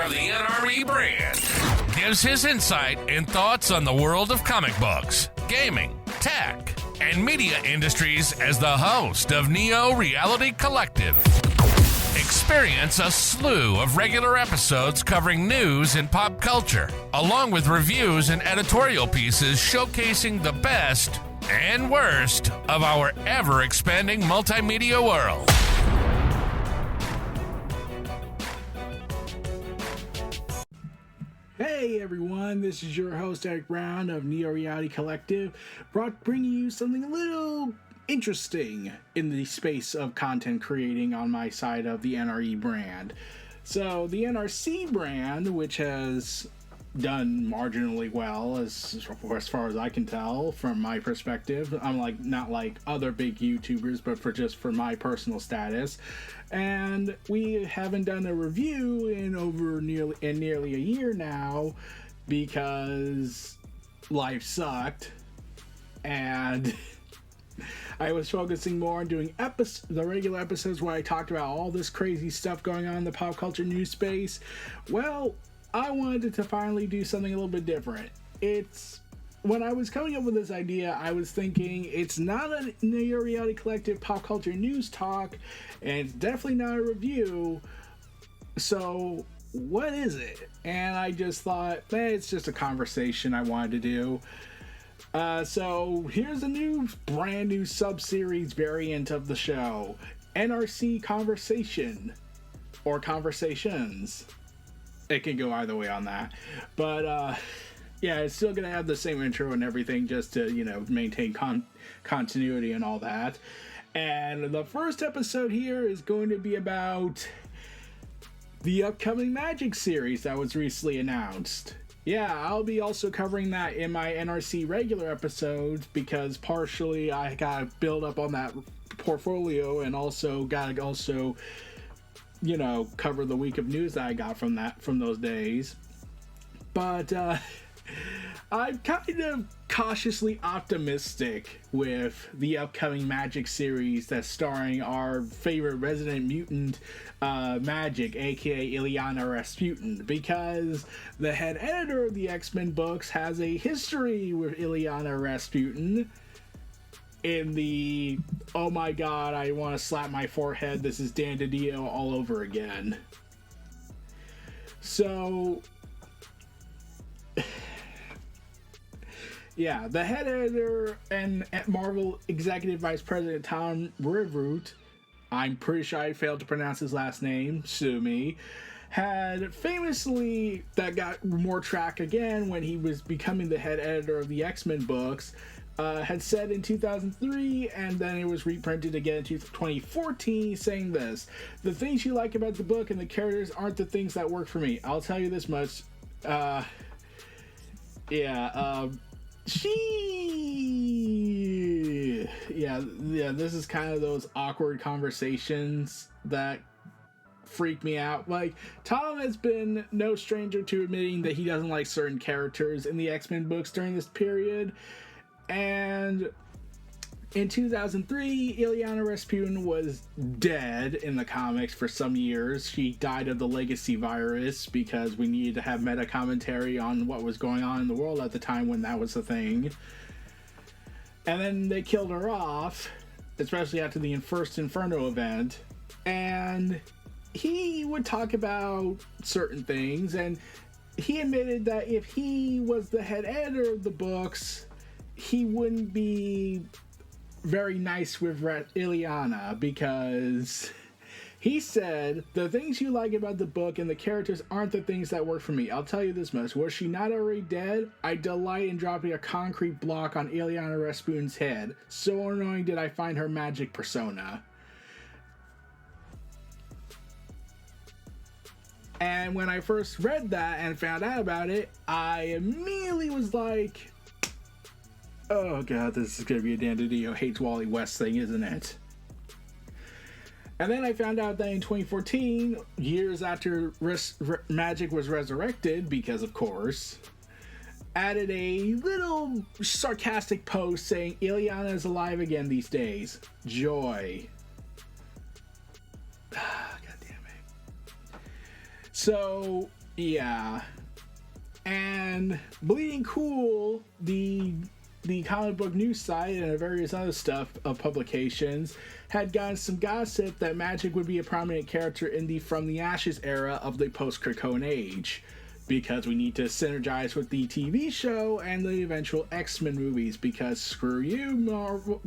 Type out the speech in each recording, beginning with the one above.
of the NRE brand, gives his insight and thoughts on the world of comic books, gaming, tech, and media industries as the host of Neo Reality Collective. Experience a slew of regular episodes covering news and pop culture, along with reviews and editorial pieces showcasing the best and worst of our ever-expanding multimedia world. Hey everyone, this is your host Eric Brown of Neo Reality Collective, bringing you something a little interesting in the space of content creating on my side of the NRE brand. So the NRC brand, which has done marginally well as far as I can tell from my perspective. I'm not like other big YouTubers, but for my personal status. And we haven't done a review in nearly a year now because life sucked, and I was focusing more on doing the regular episodes where I talked about all this crazy stuff going on in the pop culture news space. Well, I wanted to finally do something a little bit different. When I was coming up with this idea, I was thinking it's not a Neo Reality Collective pop culture news talk, and it's definitely not a review. So what is it? And I just thought, it's just a conversation I wanted to do. So here's a brand new sub-series variant of the show, NRC Conversation, or Conversations. It can go either way on that, but yeah, it's still gonna have the same intro and everything, just to maintain continuity and all that. And the first episode here is going to be about the upcoming Magik series that was recently announced. Yeah, I'll be also covering that in my NRC regular episodes, because partially I gotta build up on that portfolio, and also gotta cover the week of news that I got from those days. But I'm kind of cautiously optimistic with the upcoming Magik series that's starring our favorite resident mutant, Magik, aka Illyana Rasputina, because the head editor of the X-Men books has a history with Illyana Rasputina in the, oh my god, I want to slap my forehead, this is Dan DiDio all over again. So yeah, the head editor and Marvel Executive Vice President Tom Brevoort, I'm pretty sure I failed to pronounce his last name, sue me, had famously, that got more track again when he was becoming the head editor of the X-Men books, had said in 2003, and then it was reprinted again in 2014, saying this: "The things you like about the book and the characters aren't the things that work for me. I'll tell you this much, this is kind of those awkward conversations that freak me out. Like, Tom has been no stranger to admitting that he doesn't like certain characters in the X-Men books during this period, and in 2003, Illyana Rasputina was dead in the comics for some years. She died of the legacy virus because we needed to have meta commentary on what was going on in the world at the time when that was a thing. And then they killed her off, especially after the first Inferno event. And he would talk about certain things, and he admitted that if he was the head editor of the books, he wouldn't be very nice with Illyana, because he said, "The things you like about the book and the characters aren't the things that work for me. I'll tell you this much. Was she not already dead? I delight in dropping a concrete block on Illyana Rasputina's head. So annoying did I find her magic persona." And when I first read that and found out about it, I immediately was like, oh god, this is going to be a Dan DiDio hates Wally West thing, isn't it? And then I found out that in 2014, years after Magik was resurrected, because of course, added a little sarcastic post saying, "Illyana is alive again these days. Joy." God damn it. So Yeah. And Bleeding Cool, the comic book news site and various other stuff of publications, had gotten some gossip that Magik would be a prominent character in the From the Ashes era of the post-Krakoan age, because we need to synergize with the TV show and the eventual X-Men movies, because screw you Marvel.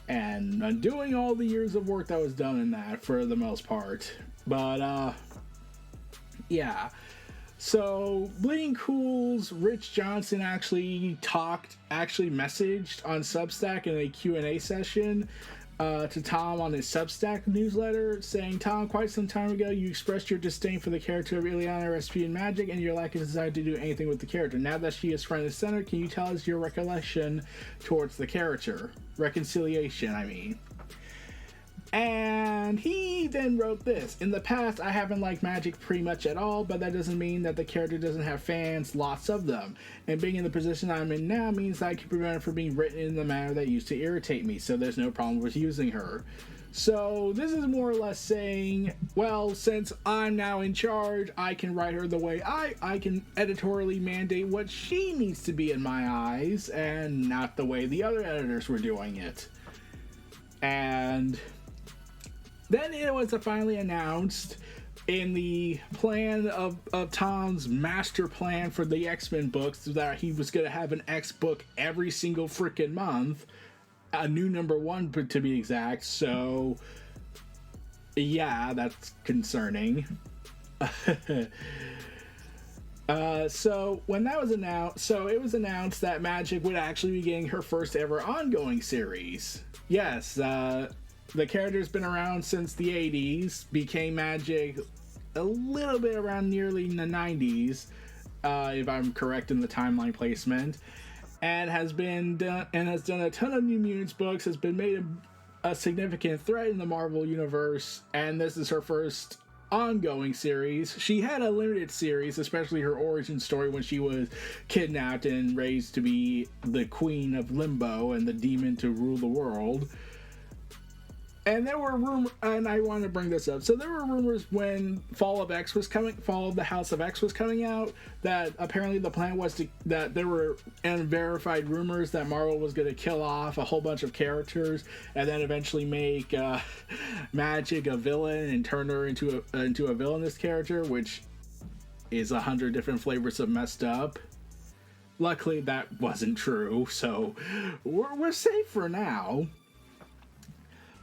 And undoing all the years of work that was done in that for the most part. But yeah. So Bleeding Cool's Rich Johnson actually messaged on Substack in a Q&A session to Tom on his Substack newsletter, saying, "Tom, quite some time ago you expressed your disdain for the character of Illyana Rasputina Magik and your lack of desire to do anything with the character. Now that she is front and center, can you tell us your recollection towards the character? Reconciliation, I mean." And he then wrote this: "In the past, I haven't liked Magik pretty much at all, but that doesn't mean that the character doesn't have fans, lots of them. And being in the position I'm in now means that I can prevent her from being written in the manner that used to irritate me, so there's no problem with using her." So this is more or less saying, well, since I'm now in charge, I can write her the way I can editorially mandate what she needs to be in my eyes, and not the way the other editors were doing it. And then it was finally announced in the plan of Tom's master plan for the X-Men books that he was going to have an X book every single freaking month. A new number one, to be exact. So, yeah, that's concerning. So when that was announced, it was announced that Magik would actually be getting her first ever ongoing series. Yes, the character's been around since the 80s, became Magik a little bit around nearly in the 90s, if I'm correct in the timeline placement, and has done a ton of New Mutants books, has been made a significant threat in the Marvel Universe, and this is her first ongoing series. She had a limited series, especially her origin story when she was kidnapped and raised to be the Queen of Limbo and the demon to rule the world. And there were rumors, and I want to bring this up. So there were rumors when Fall of the House of X was coming out, that apparently the plan was that there were unverified rumors that Marvel was going to kill off a whole bunch of characters and then eventually make Magik a villain and turn her into a villainous character, which is 100 different flavors of messed up. Luckily, that wasn't true, so we're safe for now.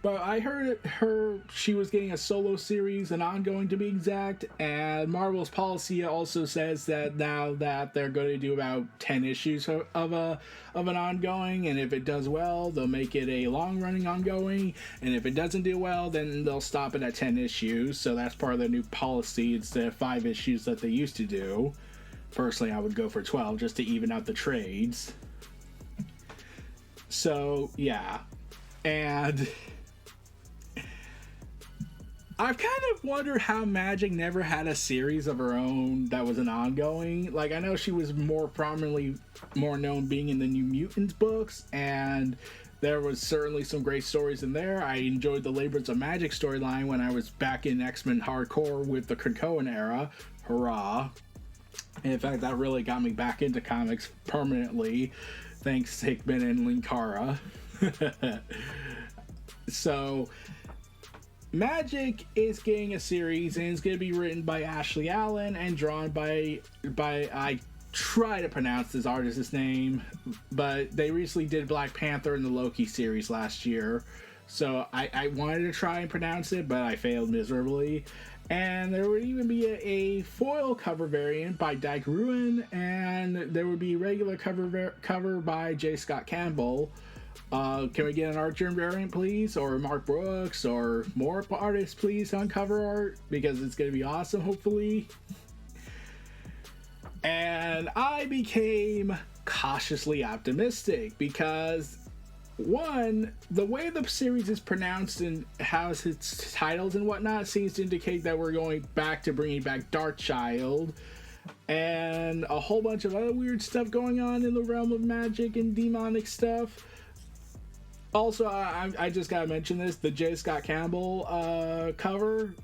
But I heard she was getting a solo series, an ongoing to be exact, and Marvel's policy also says that now that they're going to do about 10 issues of an ongoing, and if it does well, they'll make it a long-running ongoing, and if it doesn't do well, then they'll stop it at 10 issues, so that's part of their new policy instead of 5 issues that they used to do. Personally, I would go for 12 just to even out the trades. So, yeah. And I've kind of wondered how Magik never had a series of her own that was an ongoing. Like, I know she was more known being in the New Mutants books, and there was certainly some great stories in there. I enjoyed the Labors of Magik storyline when I was back in X-Men Hardcore with the Krakoan era. Hurrah. And in fact, that really got me back into comics permanently, thanks to Hickman and Linkara. So Magik is getting a series, and it's going to be written by Ashley Allen and drawn by I try to pronounce this artist's name, but they recently did Black Panther in the Loki series last year, so I wanted to try and pronounce it, but I failed miserably. And there would even be a foil cover variant by Dyke Ruin, and there would be a regular cover by J. Scott Campbell. Can we get an art journal variant, please? Or Mark Brooks, or more artists, please, on cover art? Because it's going to be awesome, hopefully. And I became cautiously optimistic because, one, the way the series is pronounced and has its titles and whatnot seems to indicate that we're going back to bringing back Darkchylde and a whole bunch of other weird stuff going on in the realm of magic and demonic stuff. Also, I just gotta mention this, the J. Scott Campbell cover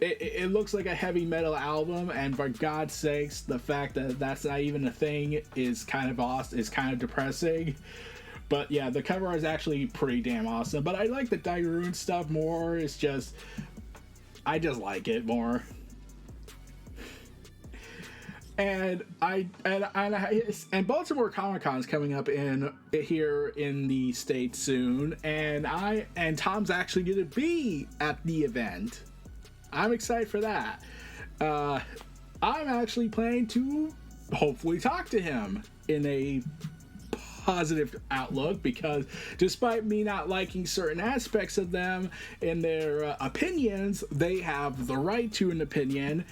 it looks like a heavy metal album, and for God's sakes, the fact that that's not even a thing is kind of awesome, is kind of depressing. But yeah, the cover is actually pretty damn awesome. But I like the Dairun stuff more. It's just, I just like it more. And Baltimore Comic Con's coming up here in the States soon, and Tom's actually going to be at the event. I'm excited for that. I'm actually planning to hopefully talk to him in a positive outlook, because despite me not liking certain aspects of them in their opinions, they have the right to an opinion,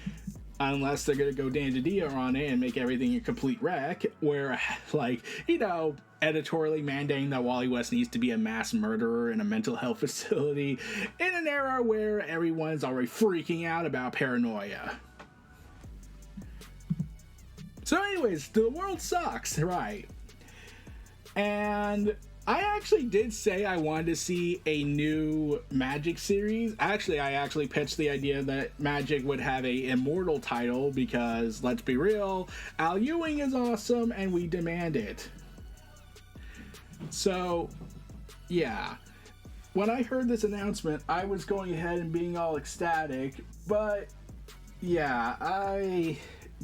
unless they're going to go Dan DiDio on it and make everything a complete wreck, where, like, you know, editorially mandating that Wally West needs to be a mass murderer in a mental health facility in an era where everyone's already freaking out about paranoia. So anyways, the world sucks, right? And I actually did say I wanted to see a new Magik series. Actually, I actually pitched the idea that Magik would have a immortal title, because, let's be real, Al Ewing is awesome and we demand it. So, yeah. When I heard this announcement, I was going ahead and being all ecstatic, but yeah, I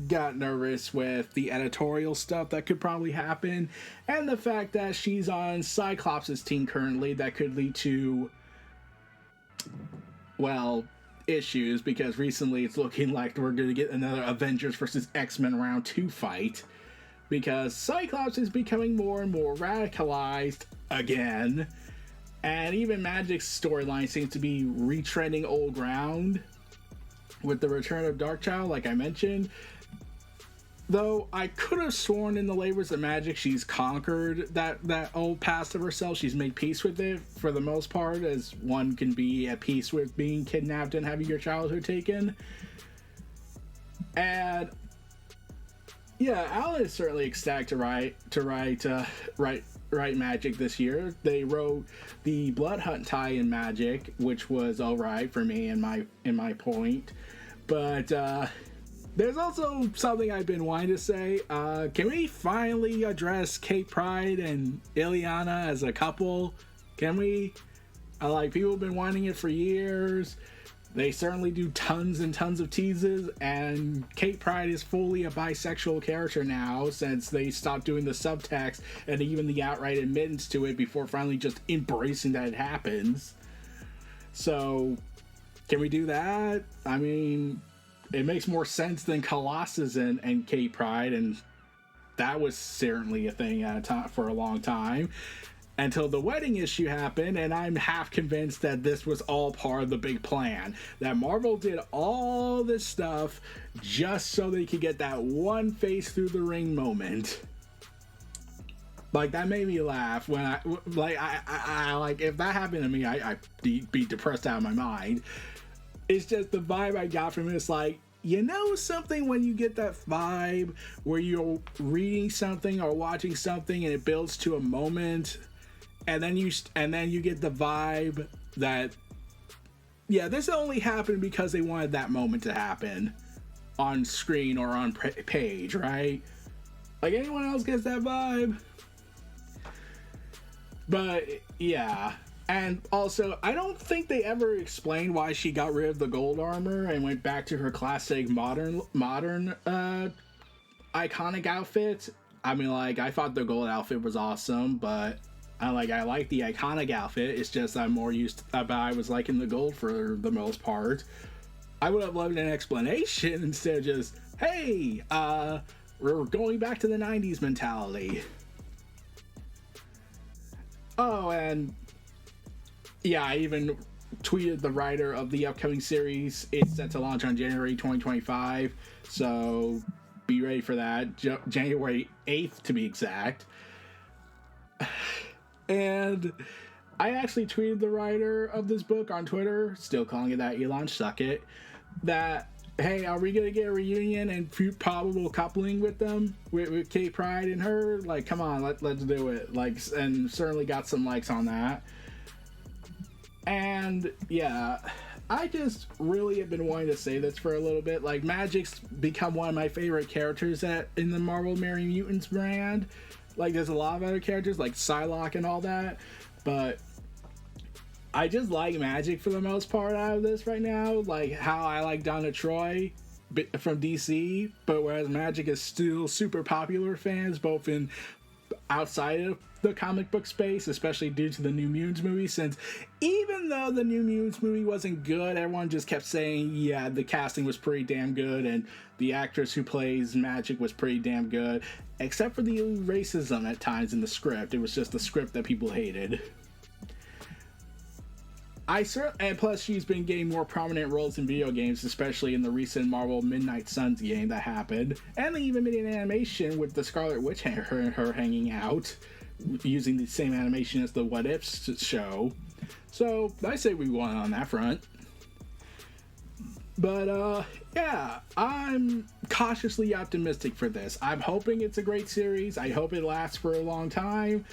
got nervous with the editorial stuff that could probably happen, and the fact that she's on Cyclops' team currently that could lead to, well, issues, because recently it's looking like we're going to get another Avengers versus X-Men round 2 fight, because Cyclops is becoming more and more radicalized again, and even Magik's storyline seems to be retreading old ground with the return of Darkchylde, like I mentioned. Though I could have sworn in the labors of Magik she's conquered that old past of herself. She's made peace with it for the most part, as one can be at peace with being kidnapped and having your childhood taken. And yeah, Alan is certainly ecstatic to write Magik this year. They wrote the Blood Hunt tie-in Magik, which was alright for me in my point. But there's also something I've been wanting to say. Can we finally address Kate Pryde and Illyana as a couple? Can we? People have been wanting it for years. They certainly do tons and tons of teases, and Kate Pryde is fully a bisexual character now, since they stopped doing the subtext and even the outright admittance to it before finally just embracing that it happens. So, can we do that? I mean, it makes more sense than Colossus and Kate Pryde, and that was certainly a thing at a time for a long time, until the wedding issue happened. And I'm half convinced that this was all part of the big plan, that Marvel did all this stuff just so they could get that one face through the ring moment. Like, that made me laugh when I if that happened to me, I'd be depressed out of my mind. It's just the vibe I got from it. It's like, you know, something when you get that vibe where you're reading something or watching something and it builds to a moment, and then you get the vibe that, yeah, this only happened because they wanted that moment to happen on screen or on page, right? Like, anyone else gets that vibe? But yeah. And also, I don't think they ever explained why she got rid of the gold armor and went back to her classic modern iconic outfit. I mean, I thought the gold outfit was awesome, but I like the iconic outfit. It's just I'm more used to, I was liking the gold for the most part. I would have loved an explanation instead of just, hey, we're going back to the 90s mentality. Oh, and yeah, I even tweeted the writer of the upcoming series. It's set to launch on January 2025, so be ready for that. January 8th, to be exact. And I actually tweeted the writer of this book on Twitter, still calling it that, Elon Suck It, that, hey, are we going to get a reunion and probable coupling with them, with Kate Pryde and her? Like, come on, let's do it. And certainly got some likes on that. And yeah, I just really have been wanting to say this for a little bit. Like, Magik's become one of my favorite characters in the Marvel Merry Mutants brand. Like, there's a lot of other characters, like Psylocke and all that, but I just like Magik for the most part out of this right now. Like, how I like Donna Troy from DC, but whereas Magik is still super popular with fans, both in outside of the comic book space, especially due to the New Mutants movie, since even though the New Mutants movie wasn't good, everyone just kept saying, yeah, the casting was pretty damn good, and the actress who plays Magik was pretty damn good, except for the racism at times in the script. It was just the script that people hated. And plus, she's been getting more prominent roles in video games, especially in the recent Marvel Midnight Suns game that happened. And they even made an animation with the Scarlet Witch and her hanging out, using the same animation as the What Ifs show. So, I say we won on that front. But, yeah, I'm cautiously optimistic for this. I'm hoping it's a great series. I hope it lasts for a long time.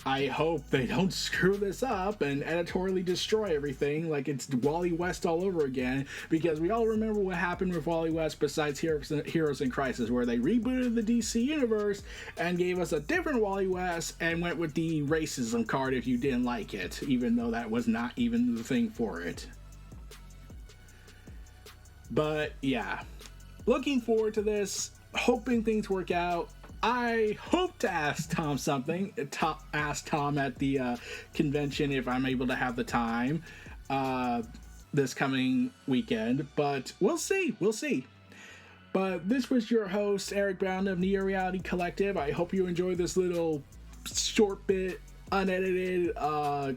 I hope they don't screw this up and editorially destroy everything like it's Wally West all over again, because we all remember what happened with Wally West besides Heroes in Crisis, where they rebooted the DC universe and gave us a different Wally West and went with the racism card if you didn't like it, even though that was not even the thing for it. But yeah, looking forward to this, hoping things work out. I hope to ask Tom something. Ask Tom at the convention if I'm able to have the time this coming weekend. But we'll see. We'll see. But this was your host, Eric Brown of Neo Reality Collective. I hope you enjoyed this little short bit, unedited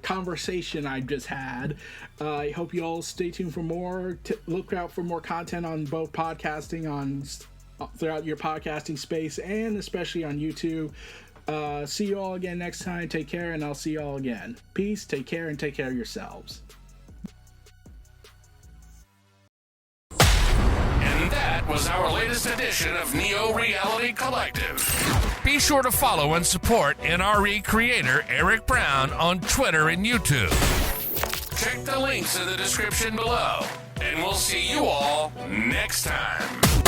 conversation I just had. I hope you all stay tuned for more. Look out for more content on both podcasting throughout your podcasting space, and especially on YouTube. See you all again next time. Take care, and I'll see you all again. Peace, take care, and take care of yourselves. And that was our latest edition of Neo Reality Collective. Be sure to follow and support NRE creator Eric Brown on Twitter and YouTube. Check the links in the description below, and we'll see you all next time.